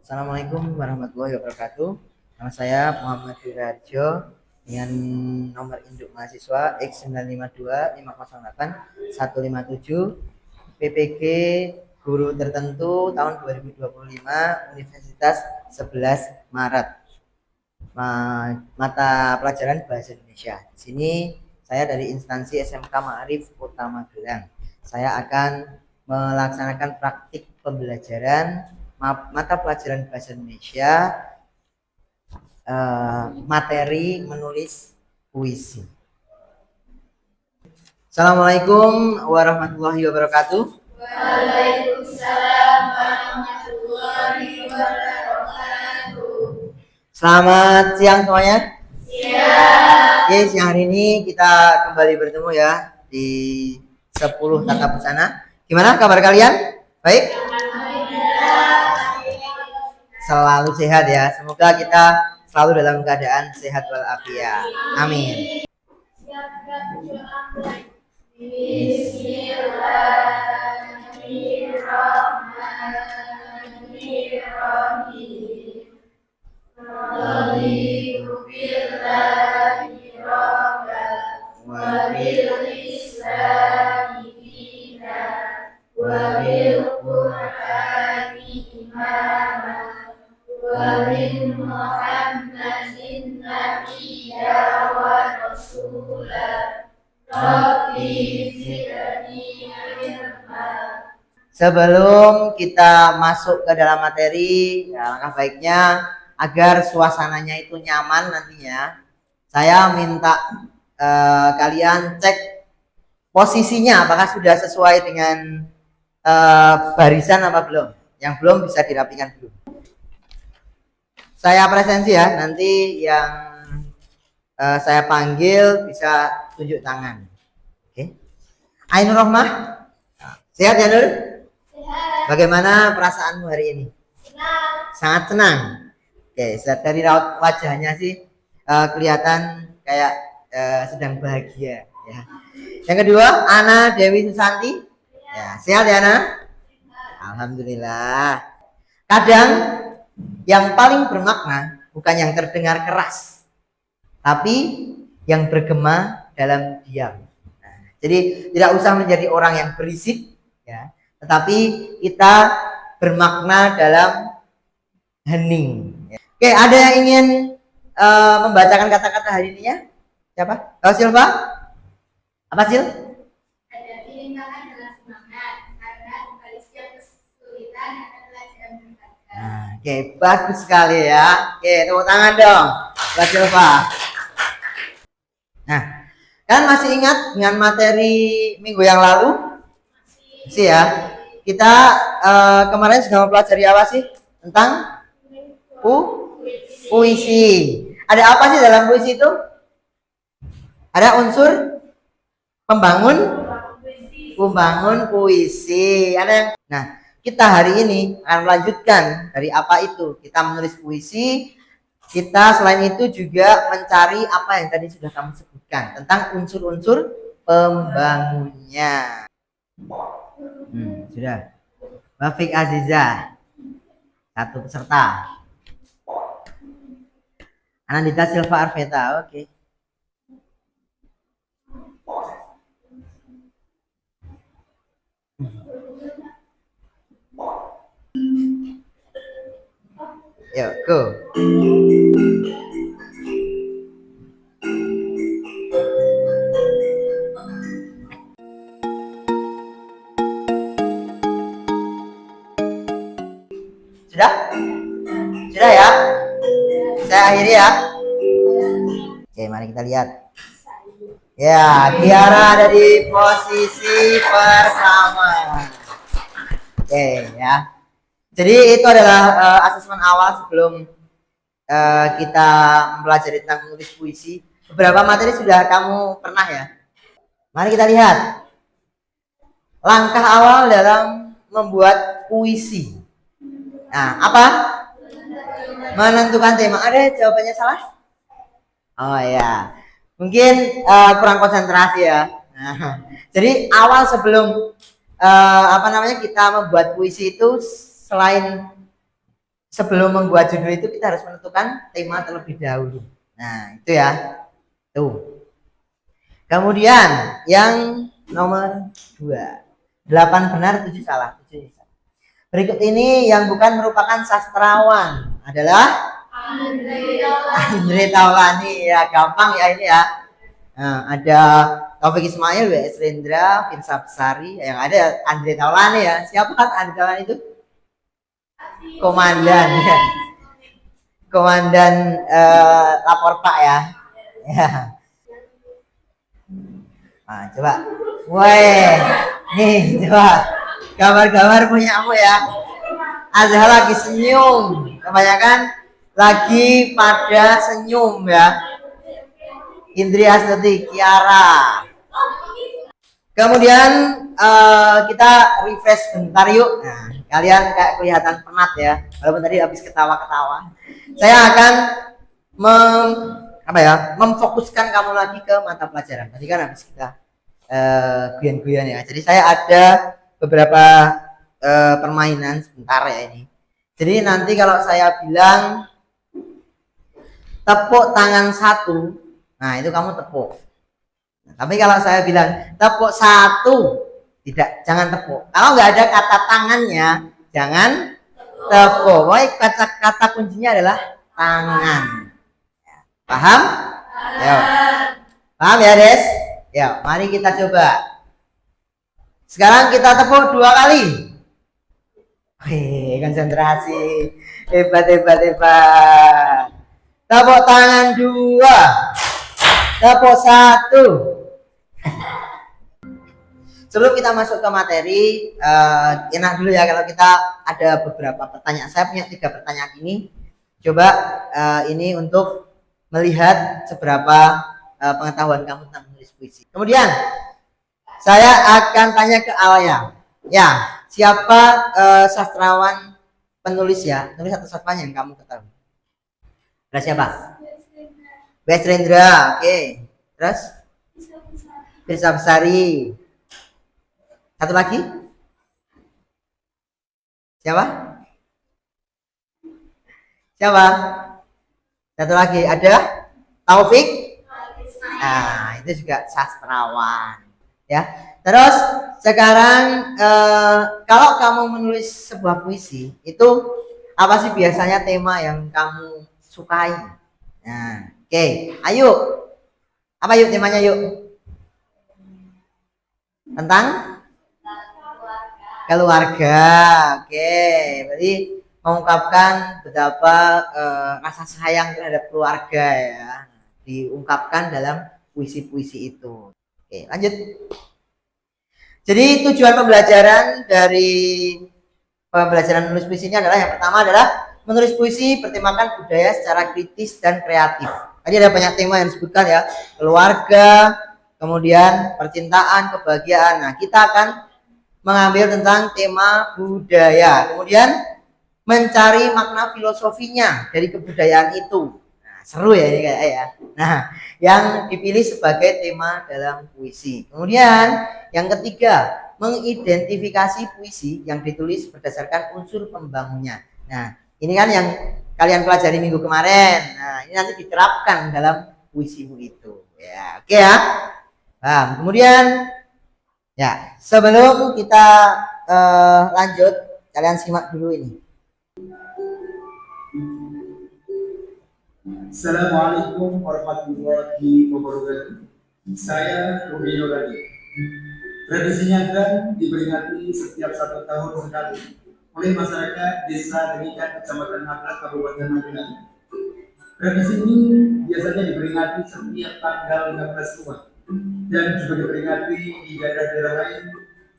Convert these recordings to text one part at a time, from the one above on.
Assalamualaikum warahmatullahi wabarakatuh. Nama saya Muhammad Wirarjo dengan nomor induk mahasiswa X952508157 PPG guru tertentu tahun 2025 Universitas 11 Maret. Mata pelajaran Bahasa Indonesia. Di sini saya dari instansi SMK Ma'arif Kota Magelang. Saya akan melaksanakan praktik pembelajaran mata pelajaran Bahasa Indonesia, materi menulis puisi. Assalamualaikum warahmatullahi wabarakatuh. Waalaikumsalam warahmatullahi wabarakatuh. Selamat siang semuanya. Siang. Oke, siang hari ini kita kembali bertemu ya di 10 tatap busana. Gimana kabar kalian? Baik? Selalu sehat ya. Semoga kita selalu dalam keadaan sehat walafiat. Amin. Bismillahirrahmanirrahim. Raditu billahi rabban wa bil islami dinan wa bil qur'ani imaman wa min Muhammadin nabiyya wa rasulah. Rabbi zidni ilma. Sebelum kita masuk ke dalam materi, ya, langkah baiknya agar suasananya itu nyaman nantinya, saya minta kalian cek posisinya apakah sudah sesuai dengan barisan apa belum. Yang belum bisa dirapikan dulu. Saya presensi ya, nanti yang saya panggil bisa tunjuk tangan. Oke. Ainur Rohmah, sehat ya Nur? Sehat. Bagaimana perasaanmu hari ini? Senang. Sangat senang. Oke, dari raut wajahnya sih kelihatan kayak sedang bahagia. Ya. Yang kedua, Ana Dewi Susanti. Ya, sehat ya Ana? Alhamdulillah. Kadang yang paling bermakna bukan yang terdengar keras, tapi yang bergema dalam diam. Nah, jadi tidak usah menjadi orang yang berisik, ya, tetapi kita bermakna dalam hening. Oke, ada yang ingin membacakan kata-kata hari ini ya? Siapa? Oh, Silva? Apa Sil? Hadapi rintangan dengan semangat, karena di balik setiap kesulitan ada pelajaran berharga. Nah, oke, bagus sekali ya. Oke, tepuk tangan dong buat Silva. Nah, kan masih ingat dengan materi minggu yang lalu? Masih ya. Kita kemarin sudah mempelajari apa sih? Tentang puisi. Ada apa sih dalam puisi itu? Ada unsur pembangun puisi. Ada yang. Nah, kita hari ini akan melanjutkan dari apa itu. Kita menulis puisi. Kita selain itu juga mencari apa yang tadi sudah kamu sebutkan tentang unsur-unsur pembangunnya. Sudah. Wafik Aziza, satu peserta. Anandita Silva Arveta, oke. Yuk, go. Sudah? Sudah ya? Saya akhiri ya. Oke, mari kita lihat. Ya, Tiara ada di posisi pertama. Oke, ya. Jadi itu adalah asesmen awal sebelum kita mempelajari tentang menulis puisi. Beberapa materi sudah kamu pernah ya. Mari kita lihat. Langkah awal dalam membuat puisi. Nah, apa? Menentukan tema. Ada jawabannya salah? Oh ya, mungkin kurang konsentrasi ya. Nah, jadi awal sebelum kita membuat puisi itu selain sebelum membuat judul itu kita harus menentukan tema terlebih dahulu. Nah, itu ya. Tuh. Kemudian yang nomor 2. 8 benar, 7 salah. 7 salah. Berikut ini yang bukan merupakan sastrawan adalah Andre Taulani. Ya, gampang ya ini ya. Nah, ada Taufik Ismail, W.S. Rendra, Vinsap Sari, yang ada Andre Taulani ya. Siapa Andre Taulani itu? Komandan ya. Komandan lapor Pak ya. Ya. Nah, coba. Woi. Nih, coba. Gambar-gambar punya aku ya. Azhar lagi senyum. Kebanyakan lagi pada senyum ya. Indri Astuti, Kiara. Kemudian kita refresh bentar yuk. Nah, kalian kayak kelihatan penat ya. Walaupun tadi habis ketawa-ketawa. Saya akan memfokuskan kamu lagi ke mata pelajaran. Tadi kan habis kita guyon-guyon ya. Jadi saya ada beberapa permainan sebentar ya ini. Jadi nanti kalau saya bilang tepuk tangan 1, nah itu kamu tepuk. Nah, tapi kalau saya bilang tepuk 1, jangan tepuk. Kalau nggak ada kata tangannya, jangan tepuk. Kata kuncinya adalah tangan. Paham? Ya. Paham ya, Des? Ya, mari kita coba. Sekarang kita tepuk 2 kali. Konsentrasi. Hebat. Tepuk tangan 2. Tepuk 1. Sebelum kita masuk ke materi, enak dulu ya kalau kita ada beberapa pertanyaan. Saya punya 3 pertanyaan ini. Coba ini untuk melihat seberapa pengetahuan kamu tentang menulis puisi. Kemudian saya akan tanya ke Alia. Ya, siapa sastrawan penulis ya? Tulis atau sastrawan yang kamu ketahui? Ada siapa? W.S. Rendra, oke. Terus? Vinsap Sari. Satu lagi? Siapa? Satu lagi ada Taufik. Nah, itu juga sastrawan, ya. Terus sekarang kalau kamu menulis sebuah puisi, itu apa sih biasanya tema yang kamu sukai? Nah, oke. Ayo. Apa yuk temanya yuk? Tentang keluarga. Oke. Berarti mengungkapkan betapa rasa sayang terhadap keluarga ya, diungkapkan dalam puisi-puisi itu. Oke, lanjut. Jadi tujuan pembelajaran menulis puisi ini adalah, yang pertama adalah menulis puisi bertemakan budaya secara kritis dan kreatif. Tadi ada banyak tema yang disebutkan ya, keluarga, kemudian percintaan, kebahagiaan. Nah, kita akan mengambil tentang tema budaya, kemudian mencari makna filosofinya dari kebudayaan itu. Seru ya ini kayak ya. Nah, yang dipilih sebagai tema dalam puisi. Kemudian yang ketiga, mengidentifikasi puisi yang ditulis berdasarkan unsur pembangunnya. Nah, ini kan yang kalian pelajari minggu kemarin. Nah, ini nanti diterapkan dalam puisimu itu. Ya, oke ya. Nah, kemudian ya, sebelum kita lanjut, kalian simak dulu ini. Assalamualaikum warahmatullahi wabarakatuh. Saya Rudy Yoladi. Tradisi nyadran diperingati setiap 1 tahun sekali oleh masyarakat Desa Denikan, Kecamatan Nabrak, Kabupaten Magelang. Tradisi ini biasanya diperingati setiap tanggal 16 Maret dan juga diperingati di daerah-daerah lain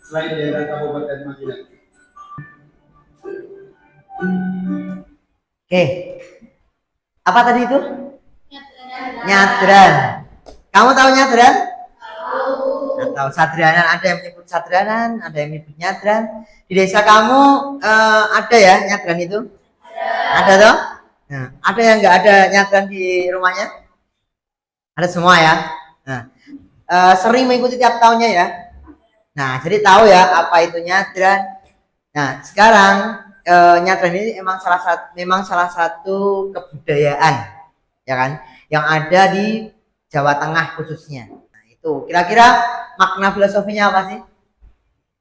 selain daerah Kabupaten Magelang. Oke. Apa tadi itu? Nyadran. Kamu tahu nyadran? Tahu. Sadranan, ada yang menyebut sadranan, ada yang menyebut nyadran. Di desa kamu ada ya nyadran itu? Ada toh? Nah, ada yang nggak ada nyadran di rumahnya? Ada semua ya. Nah, sering mengikuti tiap tahunnya ya. Nah, jadi tahu ya apa itu nyadran. Nah, sekarang nyadran ini memang salah satu kebudayaan, ya kan, yang ada di Jawa Tengah khususnya. Nah, itu kira-kira makna filosofinya apa sih?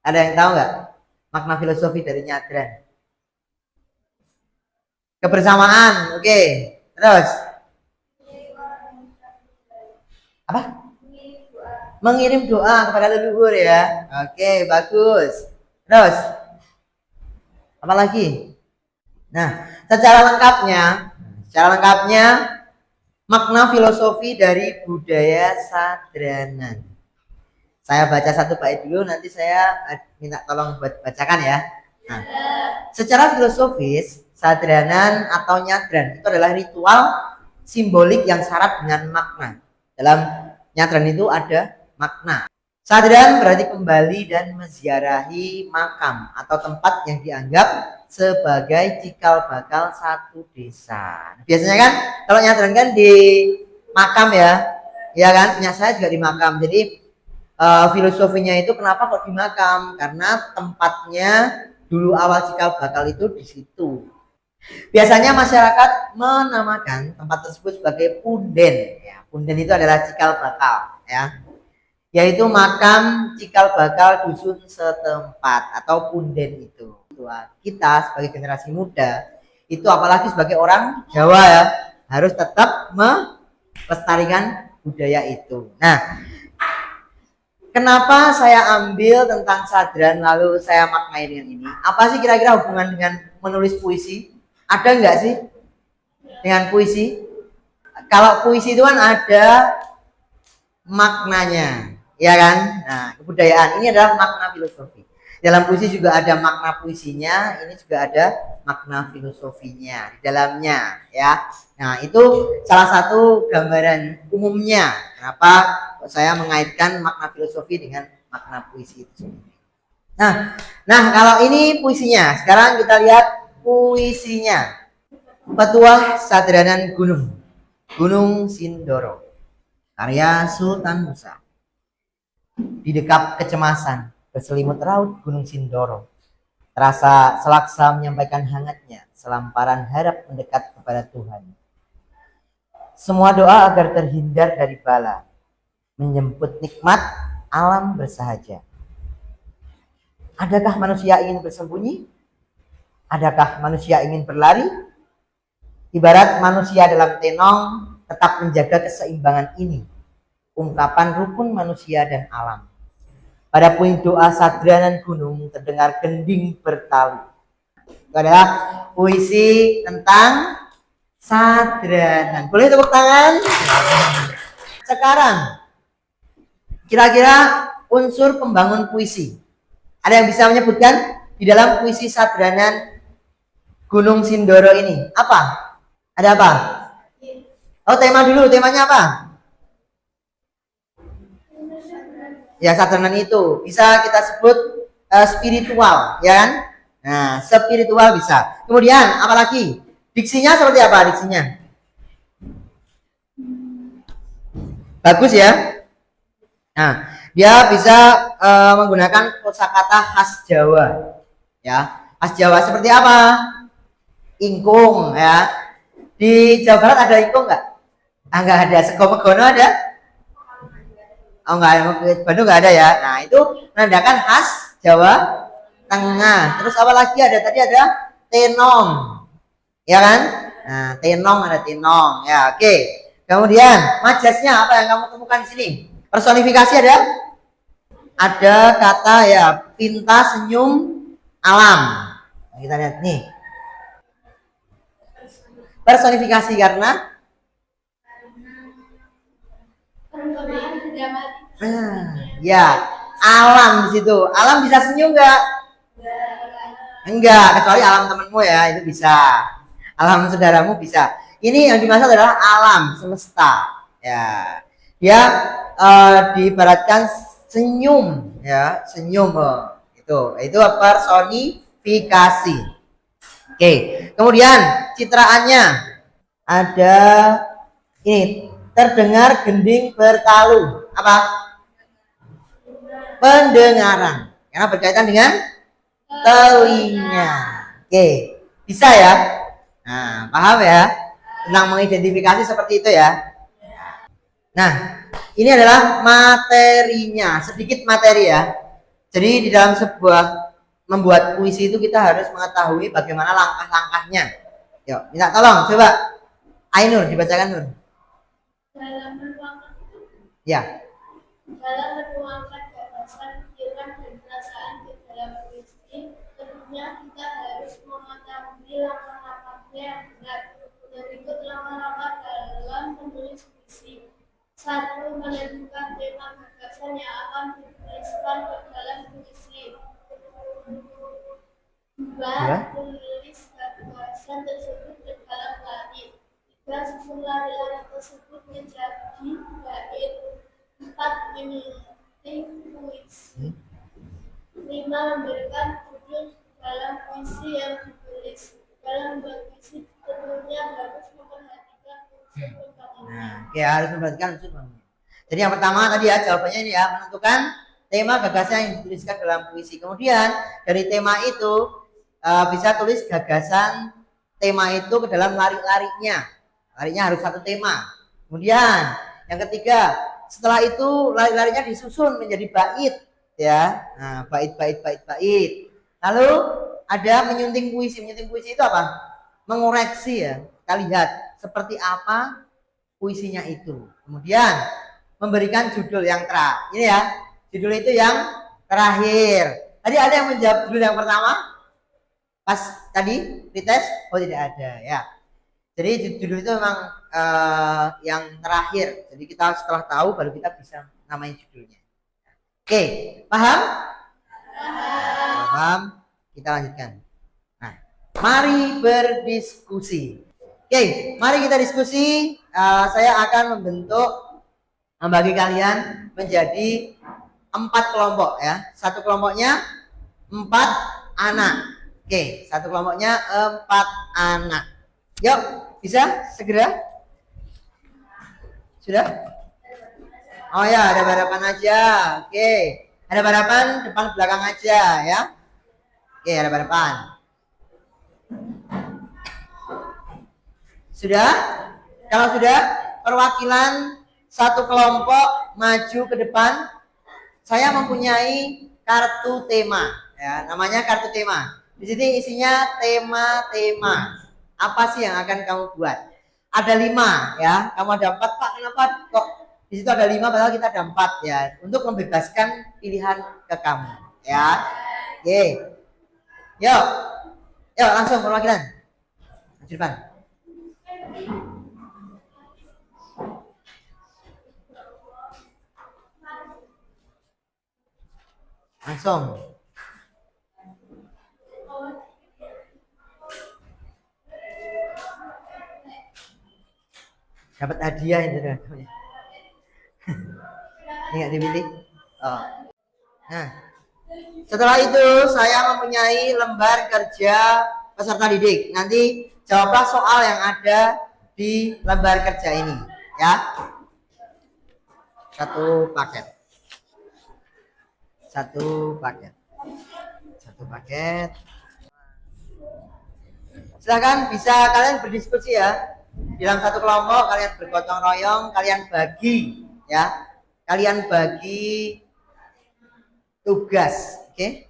Ada yang tahu nggak makna filosofi dari nyadran? Kebersamaan, oke. Terus apa? Mengirim doa kepada leluhur ya. Oke, bagus. Terus apa lagi? Nah, secara lengkapnya makna filosofi dari budaya Sadranan. Saya baca satu bait dulu, nanti saya minta tolong buat bacakan ya. Nah, secara filosofis, Sadranan atau nyadran itu adalah ritual simbolik yang syarat dengan makna. Dalam nyadran itu ada makna. Sadran berarti kembali dan menziarahi makam atau tempat yang dianggap sebagai cikal bakal satu desa. Biasanya kan kalau nyadran kan di makam ya kan, punya saya juga di makam. Jadi filosofinya itu kenapa kok di makam? Karena tempatnya dulu awal cikal bakal itu di situ. Biasanya masyarakat menamakan tempat tersebut sebagai punden. Ya, punden itu adalah cikal bakal, ya, yaitu makam cikal bakal dusun setempat atau punden itu. Kita sebagai generasi muda itu, apalagi sebagai orang Jawa ya, harus tetap melestarikan budaya itu. Nah, kenapa saya ambil tentang sadran lalu saya maknai dengan ini? Apa sih kira-kira hubungan dengan menulis puisi? Ada nggak sih dengan puisi? Kalau puisi itu kan ada maknanya, ya kan? Nah, kebudayaan ini adalah makna filosofi. Dalam puisi juga ada makna puisinya, ini juga ada makna filosofinya di dalamnya, ya. Nah, itu salah satu gambaran umumnya kenapa saya mengaitkan makna filosofi dengan makna puisi itu sendiri. Nah, kalau ini puisinya, sekarang kita lihat puisinya. Petuah Sadranan Gunung Sindoro, karya Sultan Musa. Di dekap kecemasan berselimut raut Gunung Sindoro, terasa selaksa menyampaikan hangatnya selamparan harap mendekat kepada Tuhan. Semua doa agar terhindar dari bala, menjemput nikmat alam bersahaja. Adakah manusia ingin bersembunyi? Adakah manusia ingin berlari? Ibarat manusia dalam tenong tetap menjaga keseimbangan ini, ungkapan rukun manusia dan alam. Pada puing doa Sadranan Gunung terdengar gending bertalu. Itu adalah puisi tentang Sadranan. Boleh tepuk tangan? Sekarang kira-kira unsur pembangun puisi. Ada yang bisa menyebutkan di dalam puisi Sadranan Gunung Sindoro ini apa? Ada apa? Oh, tema dulu. Temanya apa? Ya, Sadranan itu bisa kita sebut spiritual, ya kan? Nah, spiritual bisa. Kemudian apa lagi? Diksinya seperti apa diksinya? Bagus ya. Nah, dia bisa menggunakan kosakata khas Jawa. Ya, khas Jawa seperti apa? Ingkung ya. Di Jawa Barat ada ingkung nggak? Nggak ada. Sego-megono ada? Oh, nggak ada. Bandung nggak ada ya. Nah, itu menandakan khas Jawa Tengah. Terus apa lagi ada? Tadi ada tenong, ya kan? Nah, tenong ada tenong. Ya, oke. Kemudian majasnya apa yang kamu temukan di sini? Personifikasi ada? Ada kata ya, pinta senyum alam. Nah, kita lihat nih. Personifikasi karena ya, alam di situ. Alam bisa senyum nggak? Enggak, kecuali alam temenmu ya, itu bisa. Alam saudaramu bisa. Ini yang dimaksud adalah alam semesta. Ya, dia diibaratkan senyum, ya, senyum. Itu personifikasi. Oke, kemudian citraannya ada ini, terdengar gending bertalu. Apa? Pendengaran, karena berkaitan dengan telinga. Oke, bisa ya? Nah, paham ya? Tentang mengidentifikasi seperti itu ya. Nah, ini adalah materinya, sedikit materi ya. Jadi di dalam sebuah membuat puisi itu kita harus mengetahui bagaimana langkah-langkahnya. Yuk, minta tolong coba Ainur dibacakan Nur. Dalam menuangkan Ya. dalam menuangkan gagasan, pikiran, dan perasaan ke dalam puisi, tentunya kita harus mengetahui langkah-langkahnya yang benar. Berikut langkah-langkah dalam menulis puisi. 1. Menentukan tema gagasan yang akan dituliskan ke dalam puisi. 2. Tulis gagasan tersebut ke dalam bait. 3. Susun lari-lari tersebut menjadi bait. 4. Menyunting puisi. 5. Memberikan judul dalam puisi yang ditulis. Dalam berpuisi tentunya harus memperhatikan unsur pembangunan. Nah, ya harus memperhatikan unsur pembangunan. Jadi yang pertama tadi ya jawabannya ini ya, menentukan tema gagasan yang dituliskan dalam puisi. Kemudian dari tema itu bisa tulis gagasan tema itu ke dalam lari-larinya. Larinya harus satu tema. Kemudian yang ketiga, setelah itu lari-larinya disusun menjadi bait ya. Nah, bait. Lalu ada menyunting puisi. Menyunting puisi itu apa? Mengoreksi ya. Kita lihat seperti apa puisinya itu. Kemudian memberikan judul yang terakhir. Ini ya, judul itu yang terakhir. Tadi ada yang menjawab judul yang pertama? Pas tadi dites? Oh tidak ada ya. Jadi judul itu memang yang terakhir. Jadi kita setelah tahu baru kita bisa namain judulnya. Oke, paham? Paham? Kita lanjutkan. Nah, mari berdiskusi. Oke, mari kita diskusi. Saya akan membagi kalian menjadi 4 kelompok ya. Satu kelompoknya 4 anak. Oke, satu kelompoknya 4 anak. Yuk, bisa segera? Sudah? Oh ya, ada balapan aja. Oke, ada balapan depan belakang aja ya. Oke, ada balapan. Sudah? Kalau sudah, perwakilan satu kelompok maju ke depan. Saya mempunyai kartu tema, ya, namanya kartu tema. Di sini isinya tema-tema. Apa sih yang akan kamu buat? Ada 5, ya. Kamu ada 4, Pak. Kenapa kok di situ ada 5 padahal kita ada 4 ya? Untuk membebaskan pilihan ke kamu, ya. Oke. Yuk, langsung perwakilan. Maju depan. Langsung. Dapat hadiah itu kan. Ini nggak dipilih. Oh. Nah, setelah itu saya mempunyai lembar kerja peserta didik. Nanti jawablah soal yang ada di lembar kerja ini, ya. Satu paket. Silakan bisa kalian berdiskusi ya. Di dalam satu kelompok kalian bergotong royong, kalian bagi ya. Kalian bagi tugas, oke?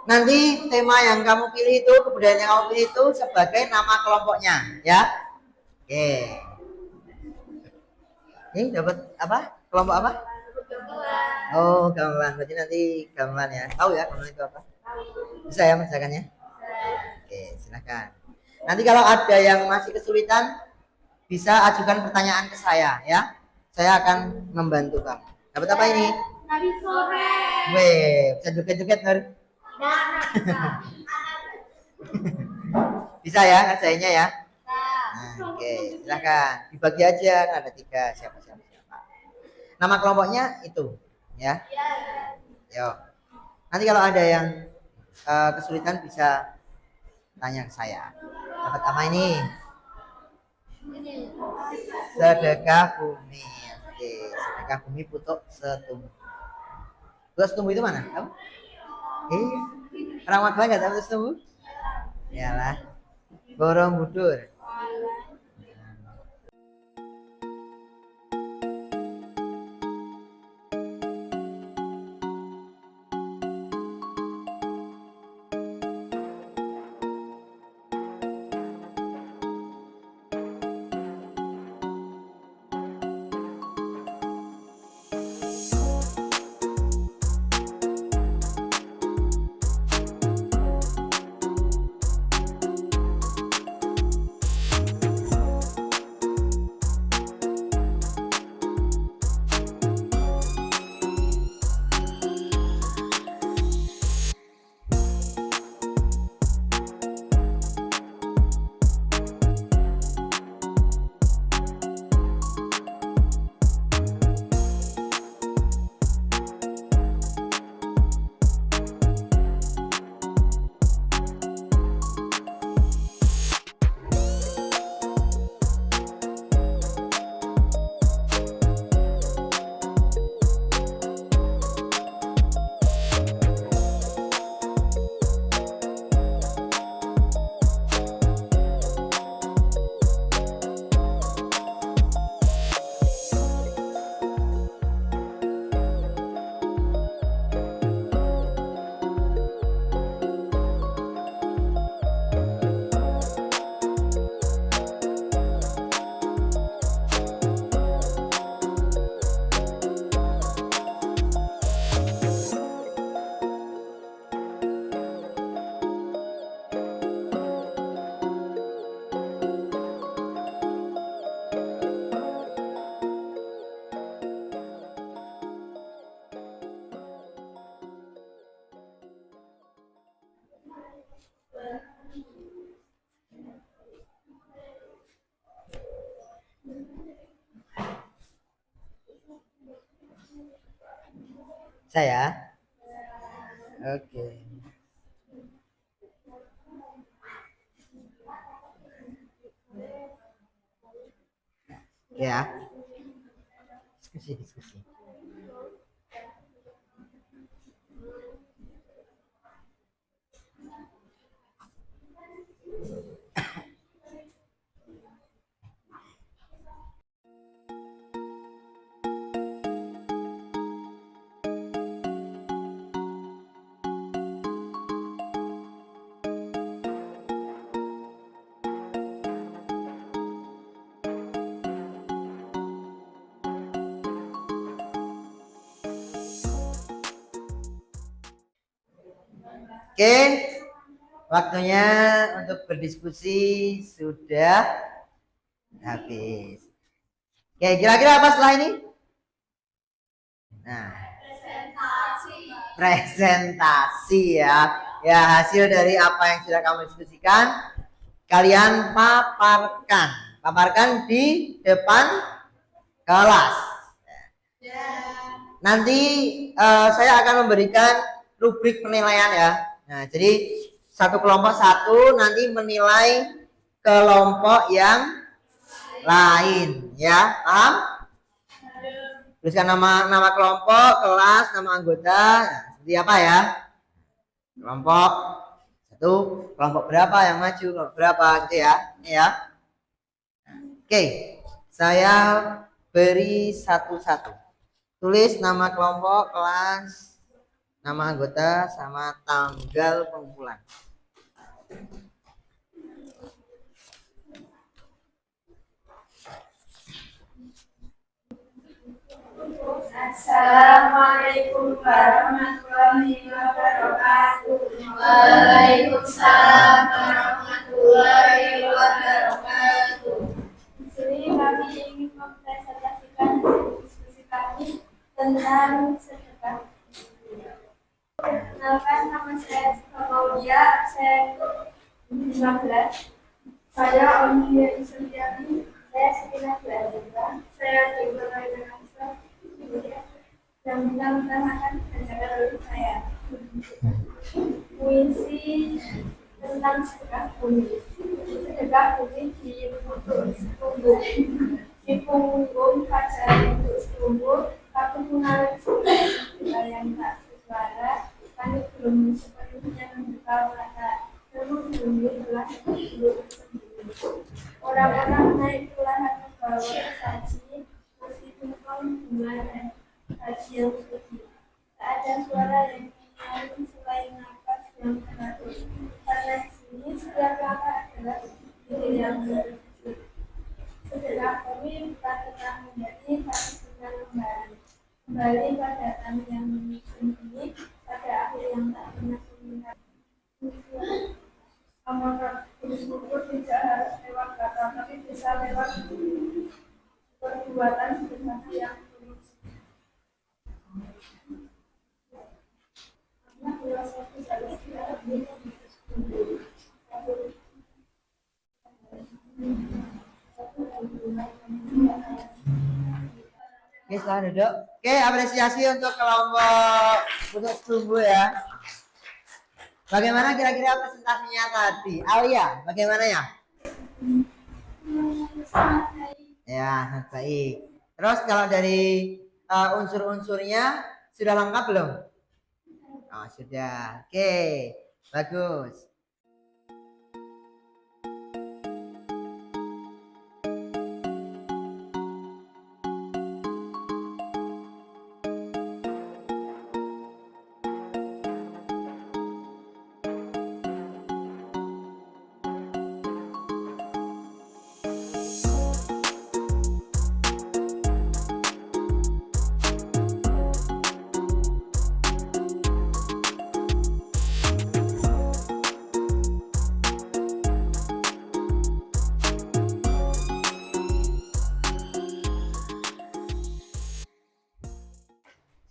Nanti tema yang kamu pilih itu, kebudayaan yang kamu pilih itu sebagai nama kelompoknya, ya. Oke. Ini dapat apa? Kelompok apa? Oh, gamelan. Berarti nanti gamelan ya. Tahu ya gamelan itu apa? Bisa ya mengerjakannya? Oke, silakan. Nanti kalau ada yang masih kesulitan, bisa ajukan pertanyaan ke saya, ya. Saya akan membantu kamu. Dapat apa ini? Tadi sore. Weh, bisa joget-joget, Nur. Bisa ya ngerjainnya ya? Nah, Oke, silakan dibagi aja, kan ada 3, siapa. Nama kelompoknya itu, ya. ya, Yuk. Nanti kalau ada yang kesulitan bisa tanya ke saya. Dapat apa ini? ini. Sedekah bumi. Oke, sedekah bumi putuk setumbu. Putuk setumbu itu mana? Tahu? Orang Magelang nggak tahu putuk setumbu? Iyalah, Borobudur. Saya. Oke. Ya. Diskusi. Oke, waktunya untuk berdiskusi sudah habis. Oke, kira-kira apa setelah ini? Nah, presentasi ya. Ya, hasil dari apa yang sudah kamu diskusikan, kalian paparkan di depan kelas. Nanti saya akan memberikan rubrik penilaian ya. Nah, jadi satu kelompok satu nanti menilai kelompok yang lain ya, paham? Tuliskan nama kelompok, kelas, nama anggota, nah, seperti apa ya? Kelompok satu, kelompok berapa yang maju, kelompok berapa gitu ya, ini ya. Oke, saya beri satu-satu. Tulis nama kelompok, kelas, nama anggota, sama tanggal pengumpulan. Assalamualaikum warahmatullahi wabarakatuh. Waalaikumsalam warahmatullahi wabarakatuh. Di sini kami ingin mempresentasikan diskusi kami tentang sedekah. Perkenalkan, nama saya Sukamaudia, absen 15. Saya Olivia Isriani, saya sekitar belajar. Saya dimulai dengan yang menantangkan ajaran dari saya. Puisi tentang sedekah bumi. Sedekah bumi di punggung kaca untuk setumbuh, tapi mengalir seperti kita yang tak bersuara. Kami belum sepenuhnya membuka mata. Namun bumi telah belum sendiri. Orang-orang naik ke lahan membawa saji, meskipun kau bunga haji yang suci. Tak ada suara yang menyaring selain nafas yang teratur. Karena di sini setiap langkah adalah diri yang bersuci. Sedekah kami bukan tentang menjadi, tapi tentang kembali. Kembali pada kami yang menyusun ini, pada akhir yang tak pernah melihat. Amanah bersyukur tidak harus lewat kata, tapi bisa lewat perbuatan sederhana yang tulus. Karena filosofi harus diartikan Oke, setelah duduk. Oke, apresiasi untuk kelompok untuk tumbuh ya. Bagaimana kira-kira presentasinya tadi? Alia, bagaimana ya? Ya, baik. Terus kalau dari unsur-unsurnya sudah lengkap belum? Oh, sudah. Oke, bagus.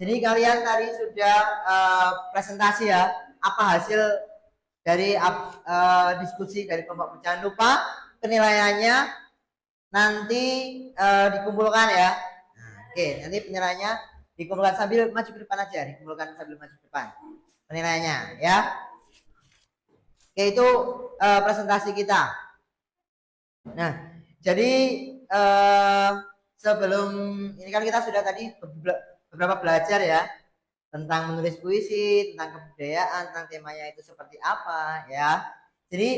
Jadi kalian tadi sudah presentasi ya, apa hasil dari diskusi dari kelompok. Jangan lupa penilaiannya nanti dikumpulkan ya. Nah, oke, nanti penilaiannya dikumpulkan sambil maju ke depan aja, dikumpulkan sambil maju ke depan penilaiannya ya. Oke, itu presentasi kita. Nah, jadi sebelum ini kan kita sudah tadi beberapa belajar ya tentang menulis puisi, tentang kebudayaan, tentang temanya itu seperti apa ya. Jadi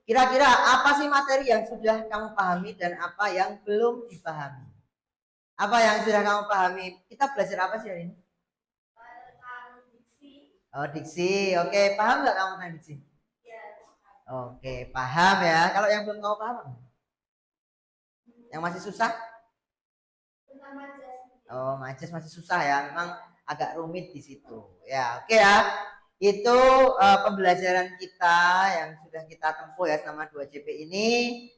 kira-kira apa sih materi yang sudah kamu pahami dan apa yang belum dipahami? Apa yang sudah kamu pahami? Kita belajar apa sih hari ini? Oh, diksi. Oke, paham nggak kamu tentang diksi? Oke, paham ya. Kalau yang belum kamu paham, yang masih susah? Oh, majas masih susah ya. Memang agak rumit di situ. Ya, oke ya. Itu pembelajaran kita yang sudah kita tempuh ya selama 2 JP ini.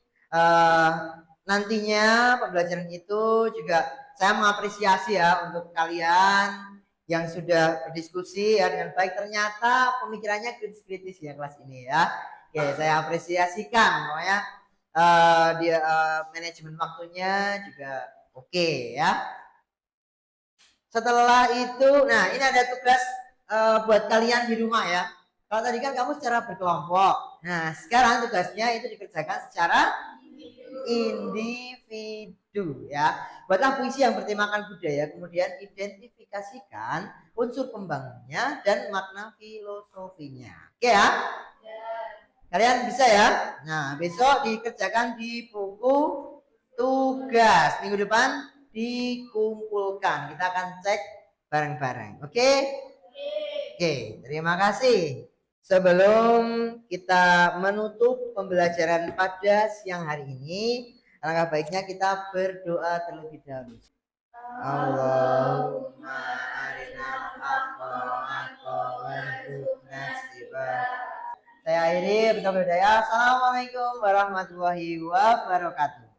Nantinya pembelajaran itu juga saya mengapresiasi ya untuk kalian yang sudah berdiskusi ya dengan baik. Ternyata pemikirannya kritis-kritis ya kelas ini ya. Oke, saya apresiasikan pokoknya dia manajemen waktunya juga oke ya. Setelah itu, nah ini ada tugas buat kalian di rumah ya. Kalau tadi kan kamu secara berkelompok. Nah, sekarang tugasnya itu dikerjakan secara individu ya. Buatlah puisi yang bertemakan budaya, kemudian identifikasikan unsur pembangunnya dan makna filosofinya. Oke ya? Kalian bisa ya? Nah, besok dikerjakan di buku tugas. Minggu depan dikumpulkan. Kita akan cek bareng-bareng. Oke? Oke, terima kasih. Sebelum kita menutup pembelajaran pada siang hari ini, alangkah baiknya kita berdoa terlebih dahulu. Allahumma arinal haqqa haqqa warzuqna ittiba'ah. Saya akhiri, berkata Assalamualaikum warahmatullahi wabarakatuh.